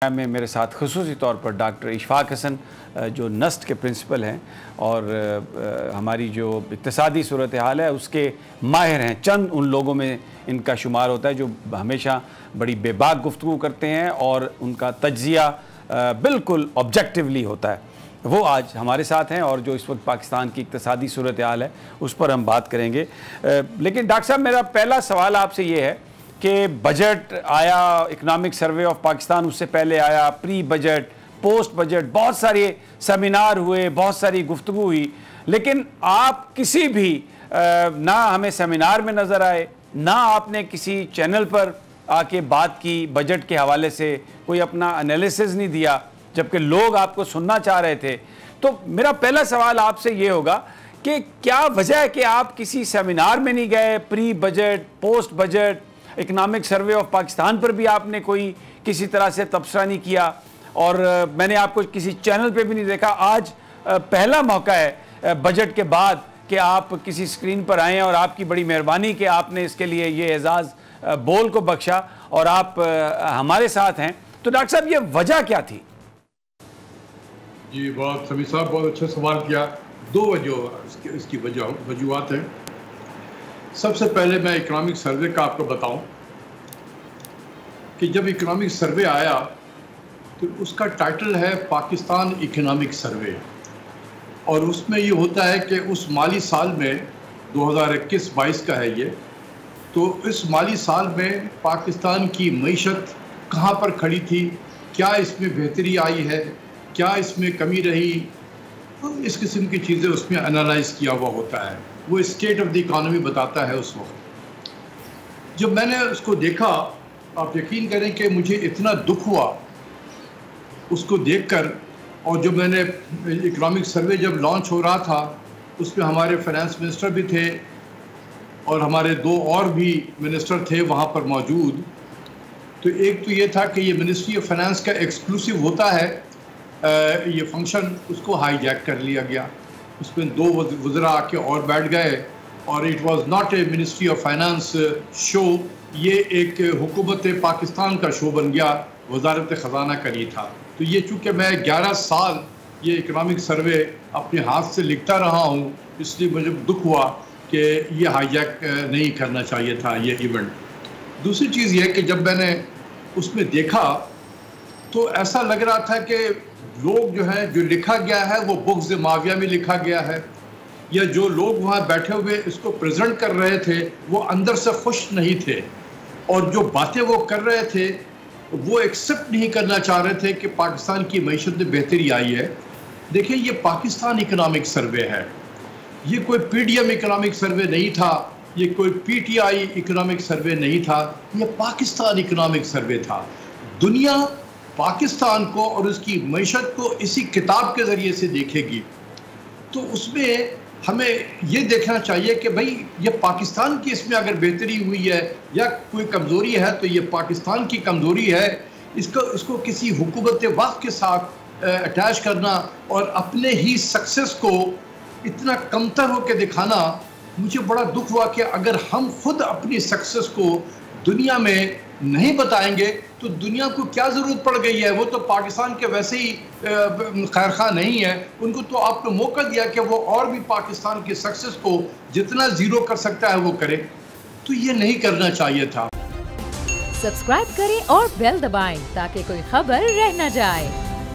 میں میرے ساتھ خصوصی طور پر ڈاکٹر اشفاق حسن جو نسٹ کے پرنسپل ہیں اور ہماری جو اقتصادی صورتحال ہے اس کے ماہر ہیں، چند ان لوگوں میں ان کا شمار ہوتا ہے جو ہمیشہ بڑی بے باک گفتگو کرتے ہیں اور ان کا تجزیہ بالکل آبجیکٹیولی ہوتا ہے۔ وہ آج ہمارے ساتھ ہیں اور جو اس وقت پاکستان کی اقتصادی صورتحال ہے اس پر ہم بات کریں گے۔ لیکن ڈاکٹر صاحب، میرا پہلا سوال آپ سے یہ ہے کہ بجٹ آیا، اکنامک سروے آف پاکستان اس سے پہلے آیا، پری بجٹ، پوسٹ بجٹ، بہت سارے سیمینار ہوئے، بہت ساری گفتگو ہوئی، لیکن آپ کسی بھی نہ ہمیں سیمینار میں نظر آئے، نہ آپ نے کسی چینل پر آ کے بات کی بجٹ کے حوالے سے، کوئی اپنا انالیسز نہیں دیا جبکہ لوگ آپ کو سننا چاہ رہے تھے۔ تو میرا پہلا سوال آپ سے یہ ہوگا کہ کیا وجہ ہے کہ آپ کسی سیمینار میں نہیں گئے؟ Pre budget, post budget, economic survey of Pakistan پر بھی آپ نے کوئی کسی طرح سے تبصرہ نہیں کیا، اور میں نے آپ کو کسی چینل پہ بھی نہیں دیکھا۔ آج پہلا موقع ہے بجٹ کے بعد کہ آپ کسی سکرین پر آئیں، اور آپ کی بڑی مہربانی کہ آپ نے اس کے لیے یہ اعزاز بول کو بخشا اور آپ ہمارے ساتھ ہیں۔ تو ڈاکٹر صاحب، یہ وجہ کیا تھی؟ جی، بہت سمیع صاحب بہت اچھا سوال کیا۔ دو اس کی وجوہات ہیں۔ سب سے پہلے میں اکنامک سروے کا آپ کو بتاؤں کہ جب اکنامک سروے آیا تو اس کا ٹائٹل ہے پاکستان اکنامک سروے، اور اس میں یہ ہوتا ہے کہ اس مالی سال میں 2021-22 کا ہے یہ، تو اس مالی سال میں پاکستان کی معیشت کہاں پر کھڑی تھی، کیا اس میں بہتری آئی ہے، کیا اس میں کمی رہی، اس قسم کی چیزیں اس میں انالائز کیا ہوا ہوتا ہے۔ وہ اسٹیٹ آف دی اکانومی بتاتا ہے اس وقت۔ جب میں نے اس کو دیکھا، آپ یقین کریں کہ مجھے اتنا دکھ ہوا اس کو دیکھ کر، اور جب میں نے اکنامک سروے جب لانچ ہو رہا تھا اس میں ہمارے فائنانس منسٹر بھی تھے اور ہمارے دو اور بھی منسٹر تھے وہاں پر موجود۔ تو ایک تو یہ تھا کہ یہ منسٹری آف فائنانس کا ایکسکلوسیو ہوتا ہے یہ فنکشن، اس کو ہائی جیک کر لیا گیا۔ اس میں دو وزراء آ کے اور بیٹھ گئے، اور it was not a ministry of finance show, یہ ایک حکومت پاکستان کا شو بن گیا، وزارت خزانہ کا نہیں تھا۔ تو یہ چونکہ میں 11 سال یہ اکنامک سروے اپنے ہاتھ سے لکھتا رہا ہوں، اس لیے مجھے دکھ ہوا کہ یہ ہائی جیک نہیں کرنا چاہیے تھا یہ ایونٹ۔ دوسری چیز یہ کہ جب میں نے اس میں دیکھا تو ایسا لگ رہا تھا کہ لوگ جو ہے، جو لکھا گیا ہے وہ بغض ماویہ میں لکھا گیا ہے، یا جو لوگ وہاں بیٹھے ہوئے اس کو پریزنٹ کر رہے تھے وہ اندر سے خوش نہیں تھے، اور جو باتیں وہ کر رہے تھے وہ ایکسیپٹ نہیں کرنا چاہ رہے تھے کہ پاکستان کی معیشت میں بہتری آئی ہے۔ دیکھیں، یہ پاکستان اکنامک سروے ہے، یہ کوئی P D M economic survey نہیں تھا، یہ کوئی P T I economic survey نہیں تھا، یہ پاکستان اکنامک سروے تھا۔ دنیا پاکستان کو اور اس کی معیشت کو اسی کتاب کے ذریعے سے دیکھے گی، تو اس میں ہمیں یہ دیکھنا چاہیے کہ بھئی یہ پاکستان کی اس میں اگر بہتری ہوئی ہے یا کوئی کمزوری ہے تو یہ پاکستان کی کمزوری ہے۔ اس کو کسی حکومت وقت کے ساتھ اٹیچ کرنا اور اپنے ہی سکسس کو اتنا کمتر ہو کے دکھانا، مجھے بڑا دکھ ہوا کہ اگر ہم خود اپنی سکسس کو دنیا میں نہیں بتائیں گے تو دنیا کو کیا ضرورت پڑ گئی ہے؟ وہ تو پاکستان کے ویسے ہی خیر خواہ نہیں ہے، ان کو تو آپ نے موقع دیا کہ وہ اور بھی پاکستان کی سکسس کو جتنا زیرو کر سکتا ہے وہ کرے، تو یہ نہیں کرنا چاہیے تھا۔ سبسکرائب کریں اور بیل دبائیں تاکہ کوئی خبر رہ نہ جائے۔